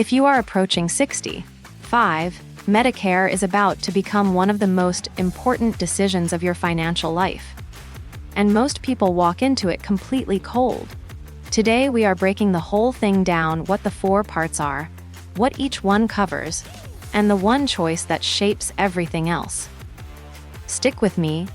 If you are approaching 65, Medicare is about to become one of the most important decisions of your financial life. And most people walk into it completely cold. Today we are breaking the whole thing down, what the 4 parts are, what each one covers, and the one choice that shapes everything else. Stick with me,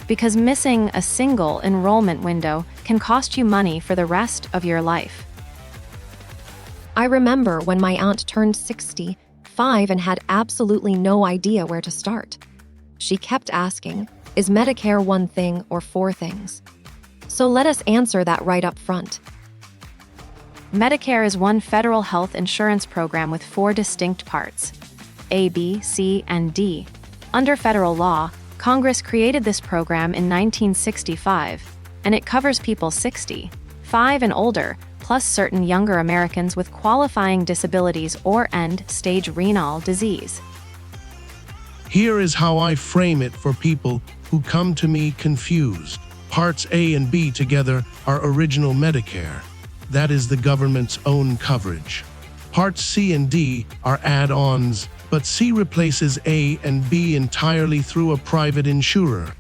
because missing a single enrollment window can cost you money for the rest of your life. I remember when my aunt turned 65 and had absolutely no idea where to start. She kept asking, is Medicare one thing or 4 things? So let us answer that right up front. Medicare is one federal health insurance program with 4 distinct parts: A, B, C, and D. Under federal law, Congress created this program in 1965, and it covers people 65 and older, plus certain younger Americans with qualifying disabilities or end-stage renal disease. Here is how I frame it for people who come to me confused. Parts A and B together are original Medicare. That is the government's own coverage. Parts C and D are add-ons, but C replaces A and B entirely through a private insurer.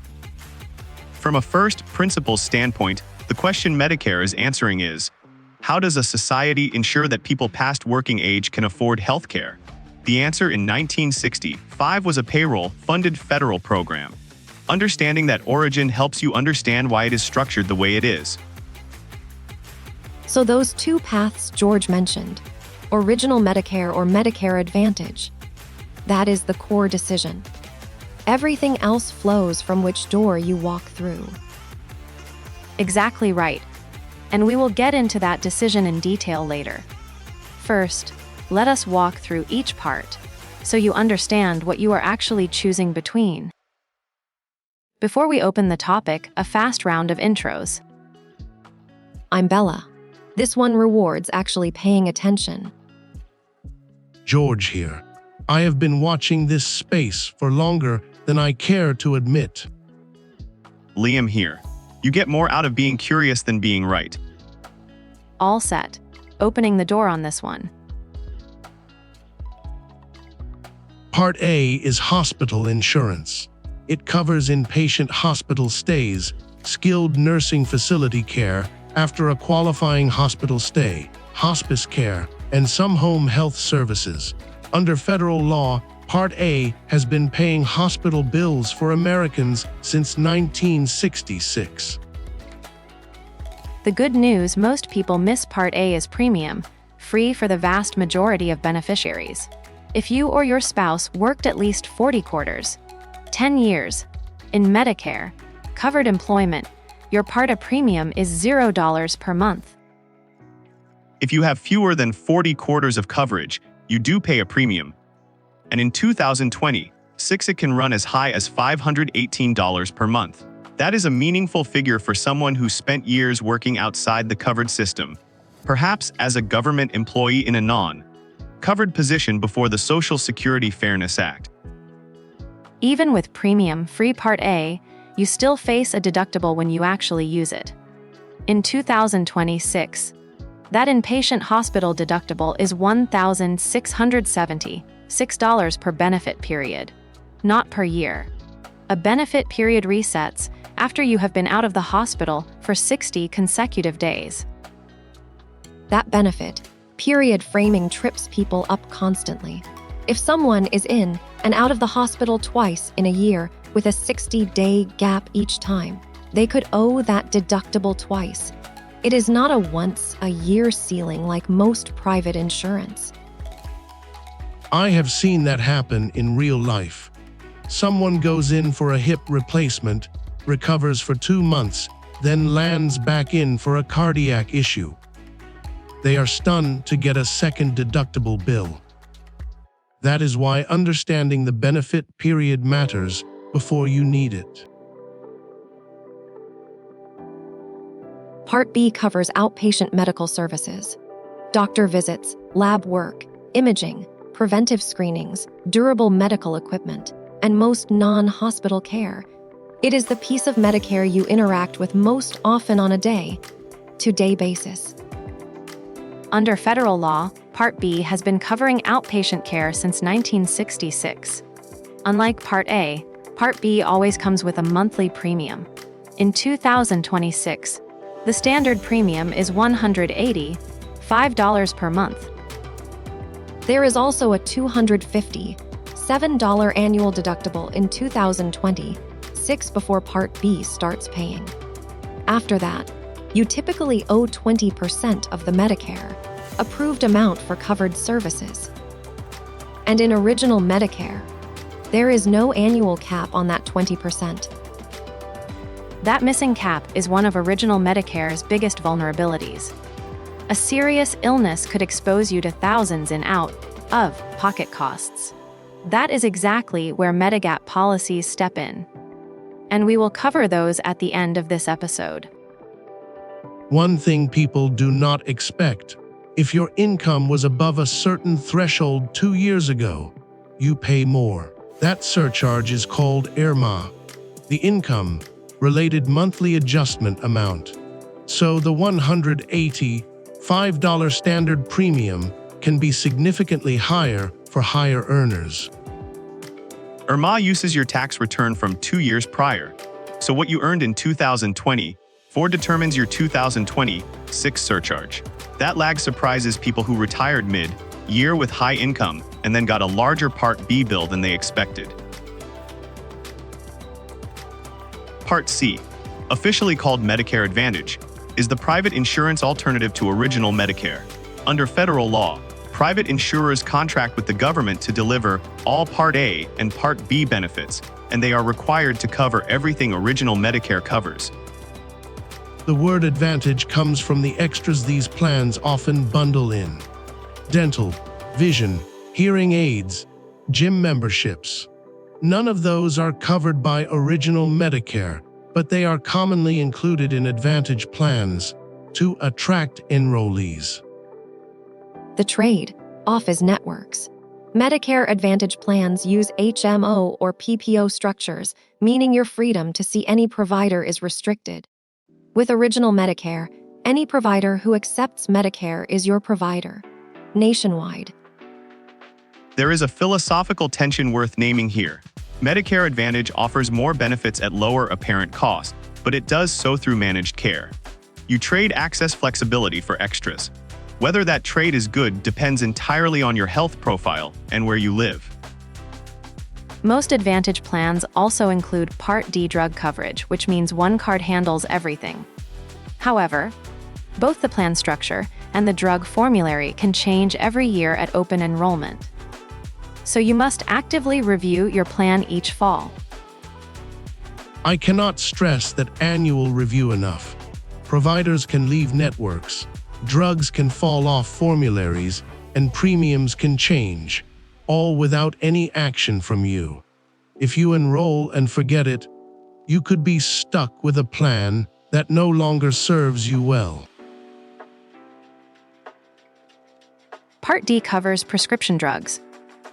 From a first principles standpoint, the question Medicare is answering is, how does a society ensure that people past working age can afford health care? The answer in 1965 was a payroll-funded federal program. Understanding that origin helps you understand why it is structured the way it is. So those 2 paths George mentioned, original Medicare or Medicare Advantage, that is the core decision. Everything else flows from which door you walk through. Exactly right. And we will get into that decision in detail later. First, let us walk through each part, so you understand what you are actually choosing between. Before we open the topic, a fast round of intros. I'm Bella. This one rewards actually paying attention. George here. I have been watching this space for longer than I care to admit. Liam here. You get more out of being curious than being right. All set. Opening the door on this one. Part A is hospital insurance. It covers inpatient hospital stays, skilled nursing facility care after a qualifying hospital stay, hospice care, and some home health services. Under federal law, Part A has been paying hospital bills for Americans since 1966. The good news, most people miss Part A as premium, free for the vast majority of beneficiaries. If you or your spouse worked at least 40 quarters, 10 years, in Medicare, covered employment, your Part A premium is $0 per month. If you have fewer than 40 quarters of coverage, you do pay a premium. And in 2020, CISSP can run as high as $518 per month. That is a meaningful figure for someone who spent years working outside the covered system, perhaps as a government employee in a non-covered position before the Social Security Fairness Act. Even with premium-free Part A, you still face a deductible when you actually use it. In 2026, that inpatient hospital deductible is $1,676 per benefit period, not per year. A benefit period resets after you have been out of the hospital for 60 consecutive days. That benefit period framing trips people up constantly. If someone is in and out of the hospital twice in a year with a 60-day gap each time, they could owe that deductible twice. It is not a once-a-year ceiling like most private insurance. I have seen that happen in real life. Someone goes in for a hip replacement, recovers for 2 months, then lands back in for a cardiac issue. They are stunned to get a second deductible bill. That is why understanding the benefit period matters before you need it. Part B covers outpatient medical services, doctor visits, lab work, imaging, preventive screenings, durable medical equipment, and most non-hospital care. It is the piece of Medicare you interact with most often on a day-to-day basis. Under federal law, Part B has been covering outpatient care since 1966. Unlike Part A, Part B always comes with a monthly premium. In 2026, the standard premium is $185 per month. There is also a $257 annual deductible in 2026 before Part B starts paying. After that, you typically owe 20% of the Medicare approved amount for covered services. And in Original Medicare, there is no annual cap on that 20%. That missing cap is one of Original Medicare's biggest vulnerabilities. A serious illness could expose you to thousands in out-of-pocket costs. That is exactly where Medigap policies step in. And we will cover those at the end of this episode. One thing people do not expect: if your income was above a certain threshold 2 years ago, you pay more. That surcharge is called IRMA, the Income-Related Monthly Adjustment Amount. So the $185 standard premium can be significantly higher for higher earners. IRMA uses your tax return from 2 years prior, so what you earned in 2024 determines your 2026 surcharge. That lag surprises people who retired mid-year with high income and then got a larger Part B bill than they expected. Part C, officially called Medicare Advantage, is the private insurance alternative to Original Medicare. Under federal law, private insurers contract with the government to deliver all Part A and Part B benefits, and they are required to cover everything Original Medicare covers. The word advantage comes from the extras these plans often bundle in: dental, vision, hearing aids, gym memberships. None of those are covered by Original Medicare, but they are commonly included in Advantage plans to attract enrollees. The trade-off is networks. Medicare Advantage plans use HMO or PPO structures, meaning your freedom to see any provider is restricted. With Original Medicare, any provider who accepts Medicare is your provider, nationwide. There is a philosophical tension worth naming here. Medicare Advantage offers more benefits at lower apparent cost, but it does so through managed care. You trade access flexibility for extras. Whether that trade is good depends entirely on your health profile and where you live. Most Advantage plans also include Part D drug coverage, which means one card handles everything. However, both the plan structure and the drug formulary can change every year at open enrollment. So you must actively review your plan each fall. I cannot stress that annual review enough. Providers can leave networks, drugs can fall off formularies, and premiums can change, all without any action from you. If you enroll and forget it, you could be stuck with a plan that no longer serves you well. Part D covers prescription drugs.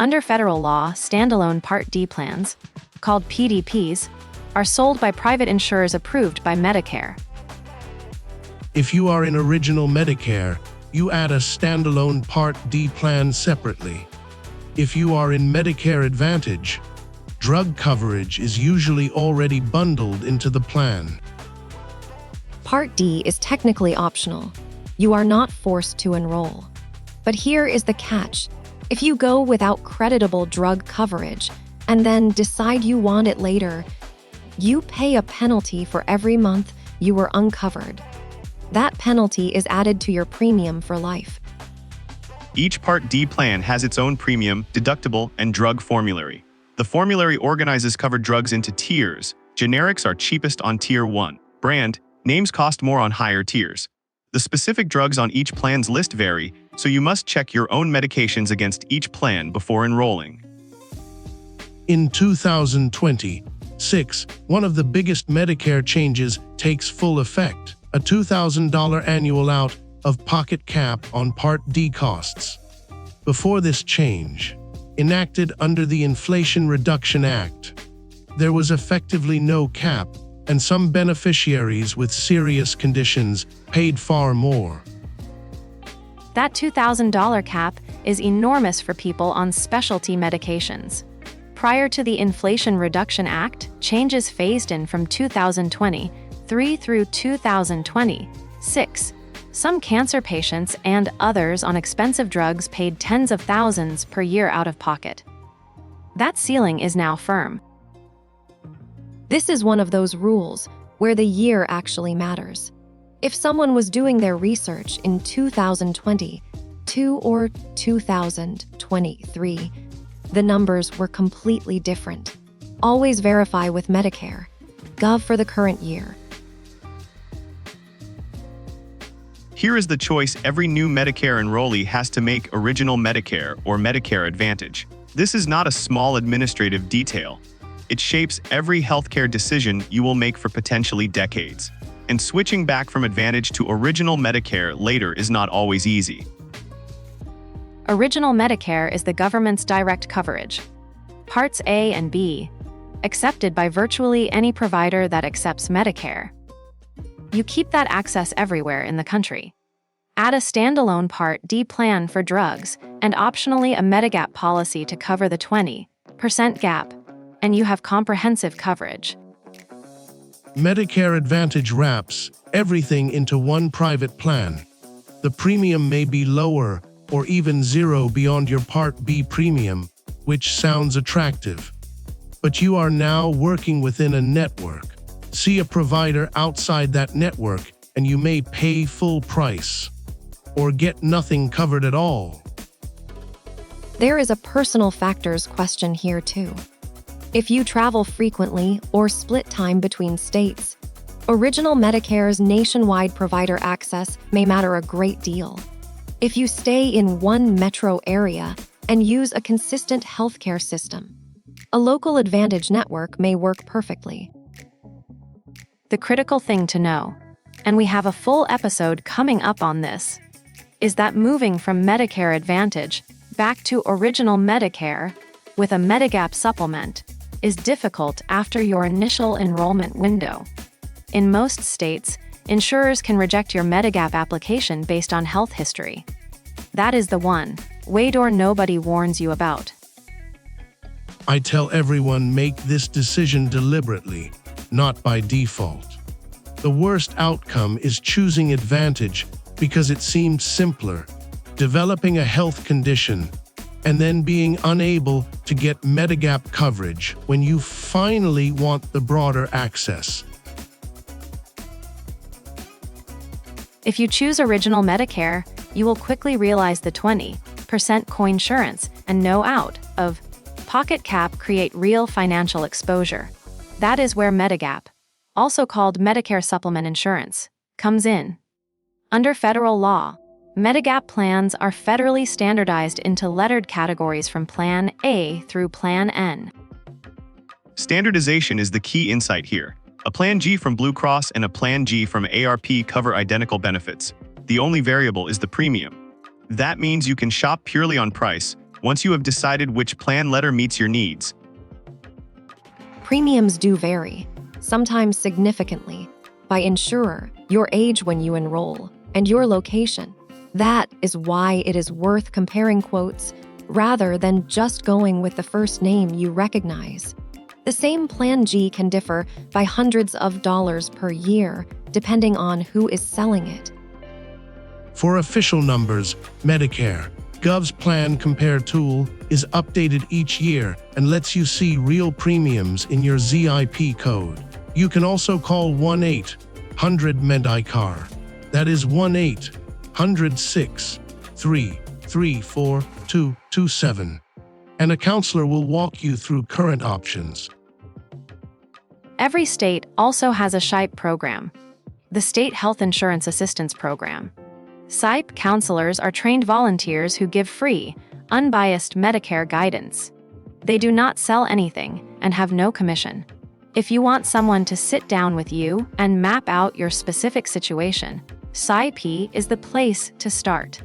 Under federal law, standalone Part D plans, called PDPs, are sold by private insurers approved by Medicare. If you are in Original Medicare, you add a standalone Part D plan separately. If you are in Medicare Advantage, drug coverage is usually already bundled into the plan. Part D is technically optional. You are not forced to enroll. But here is the catch. If you go without creditable drug coverage and then decide you want it later, you pay a penalty for every month you were uncovered. That penalty is added to your premium for life. Each Part D plan has its own premium, deductible, and drug formulary. The formulary organizes covered drugs into tiers. Generics are cheapest on Tier 1. Brand names cost more on higher tiers. The specific drugs on each plan's list vary, so you must check your own medications against each plan before enrolling. In 2026, one of the biggest Medicare changes takes full effect: a $2,000 annual out-of-pocket cap on Part D costs. Before this change, enacted under the Inflation Reduction Act, there was effectively no cap, and some beneficiaries with serious conditions paid far more. That $2,000 cap is enormous for people on specialty medications. Prior to the Inflation Reduction Act, changes phased in from 2023 through 2026. Some cancer patients and others on expensive drugs paid tens of thousands per year out of pocket. That ceiling is now firm. This is one of those rules where the year actually matters. If someone was doing their research in 2022 or 2023, the numbers were completely different. Always verify with Medicare. Gov for the current year. Here is the choice every new Medicare enrollee has to make: Original Medicare or Medicare Advantage. This is not a small administrative detail. It shapes every healthcare decision you will make for potentially decades. And switching back from Advantage to Original Medicare later is not always easy. Original Medicare is the government's direct coverage. Parts A and B, accepted by virtually any provider that accepts Medicare. You keep that access everywhere in the country. Add a standalone Part D plan for drugs and optionally a Medigap policy to cover the 20% gap, and you have comprehensive coverage. Medicare Advantage wraps everything into one private plan. The premium may be lower or even zero beyond your Part B premium, which sounds attractive. But you are now working within a network. See a provider outside that network and you may pay full price or get nothing covered at all. There is a personal factors question here too. If you travel frequently or split time between states, Original Medicare's nationwide provider access may matter a great deal. If you stay in one metro area and use a consistent healthcare system, a local Advantage network may work perfectly. The critical thing to know, and we have a full episode coming up on this, is that moving from Medicare Advantage back to Original Medicare with a Medigap supplement is difficult after your initial enrollment window. In most states, insurers can reject your Medigap application based on health history. That is the one wait or nobody warns you about. I tell everyone, make this decision deliberately, not by default. The worst outcome is choosing Advantage because it seemed simpler, developing a health condition, and then being unable to get Medigap coverage when you finally want the broader access. If you choose Original Medicare, you will quickly realize the 20% coinsurance and no out-of-pocket cap create real financial exposure. That is where Medigap, also called Medicare Supplement Insurance, comes in. Under federal law, Medigap plans are federally standardized into lettered categories from Plan A through Plan N. Standardization is the key insight here. A Plan G from Blue Cross and a Plan G from ARP cover identical benefits. The only variable is the premium. That means you can shop purely on price once you have decided which plan letter meets your needs. Premiums do vary, sometimes significantly, by insurer, your age when you enroll, and your location. That is why it is worth comparing quotes rather than just going with the first name you recognize. The same Plan G can differ by hundreds of dollars per year, depending on who is selling it. For official numbers, Medicare Gov's Plan Compare tool is updated each year and lets you see real premiums in your ZIP code. You can also call 1-800-MEDICAR. That is 1-800-633-4227. And a counselor will walk you through current options. Every state also has a SHIPE program, the State Health Insurance Assistance Program. SIPE counselors are trained volunteers who give free, unbiased Medicare guidance. They do not sell anything and have no commission. If you want someone to sit down with you and map out your specific situation, SIPE is the place to start.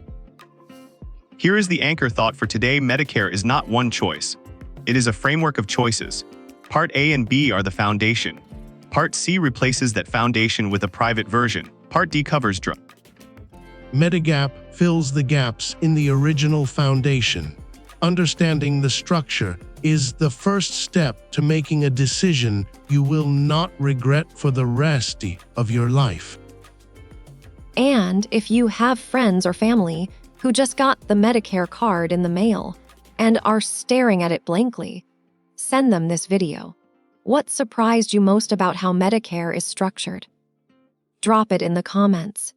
Here is the anchor thought for today: Medicare is not one choice. It is a framework of choices. Part A and B are the foundation. Part C replaces that foundation with a private version. Part D covers drug. Medigap fills the gaps in the original foundation. Understanding the structure is the first step to making a decision you will not regret for the rest of your life. And if you have friends or family who just got the Medicare card in the mail and are staring at it blankly, send them this video. What surprised you most about how Medicare is structured? Drop it in the comments.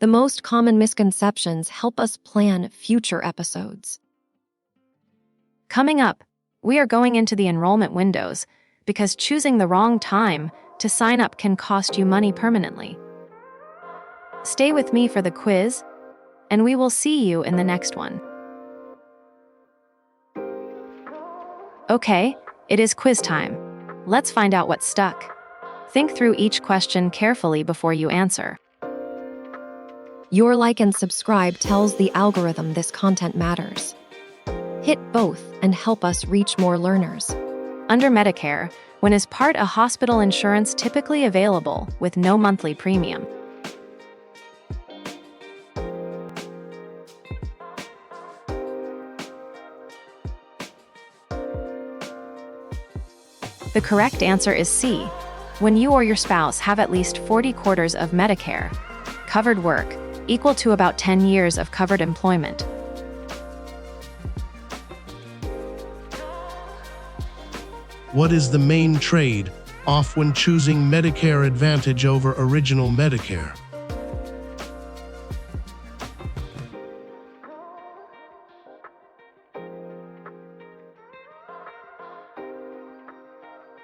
The most common misconceptions help us plan future episodes. Coming up, we are going into the enrollment windows because choosing the wrong time to sign up can cost you money permanently. Stay with me for the quiz, and we will see you in the next one. Okay, it is quiz time. Let's find out what's stuck. Think through each question carefully before you answer. Your like and subscribe tells the algorithm this content matters. Hit both and help us reach more learners. Under Medicare, when is Part A hospital insurance typically available with no monthly premium? The correct answer is C, when you or your spouse have at least 40 quarters of Medicare, covered work, equal to about 10 years of covered employment. What is the main trade-off when choosing Medicare Advantage over Original Medicare?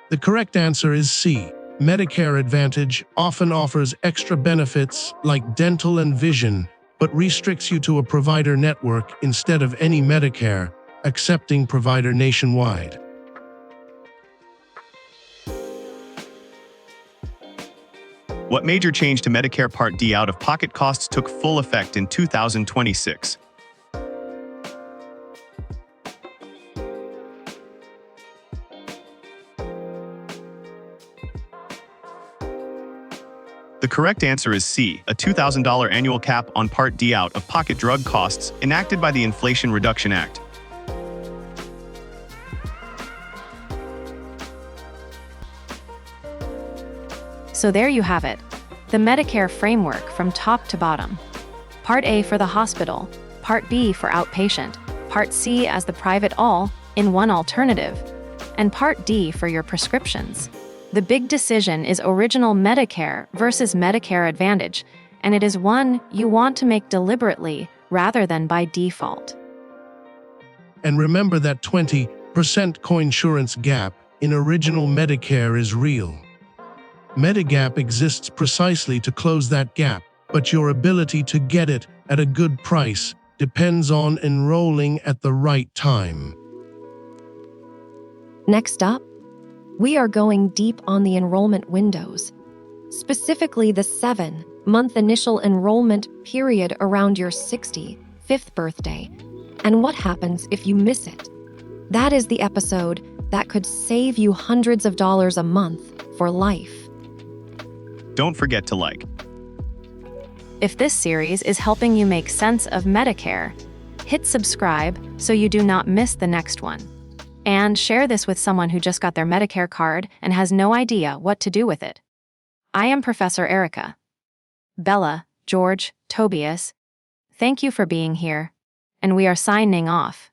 The correct answer is C. Medicare Advantage often offers extra benefits like dental and vision, but restricts you to a provider network instead of any Medicare accepting provider nationwide. What major change to Medicare Part D out-of-pocket costs took full effect in 2026? The correct answer is C, a $2,000 annual cap on Part D out-of-pocket drug costs enacted by the Inflation Reduction Act. So there you have it, the Medicare framework from top to bottom. Part A for the hospital, Part B for outpatient, Part C as the private all-in-one alternative, and Part D for your prescriptions. The big decision is Original Medicare versus Medicare Advantage, and it is one you want to make deliberately rather than by default. And remember that 20% coinsurance gap in Original Medicare is real. Medigap exists precisely to close that gap, but your ability to get it at a good price depends on enrolling at the right time. Next up, we are going deep on the enrollment windows, specifically the 7-month initial enrollment period around your 65th birthday, and what happens if you miss it. That is the episode that could save you hundreds of dollars a month for life. Don't forget to like. If this series is helping you make sense of Medicare, hit subscribe so you do not miss the next one. And share this with someone who just got their Medicare card and has no idea what to do with it. I am Professor Erica. Bella, George, Tobias, thank you for being here, and we are signing off.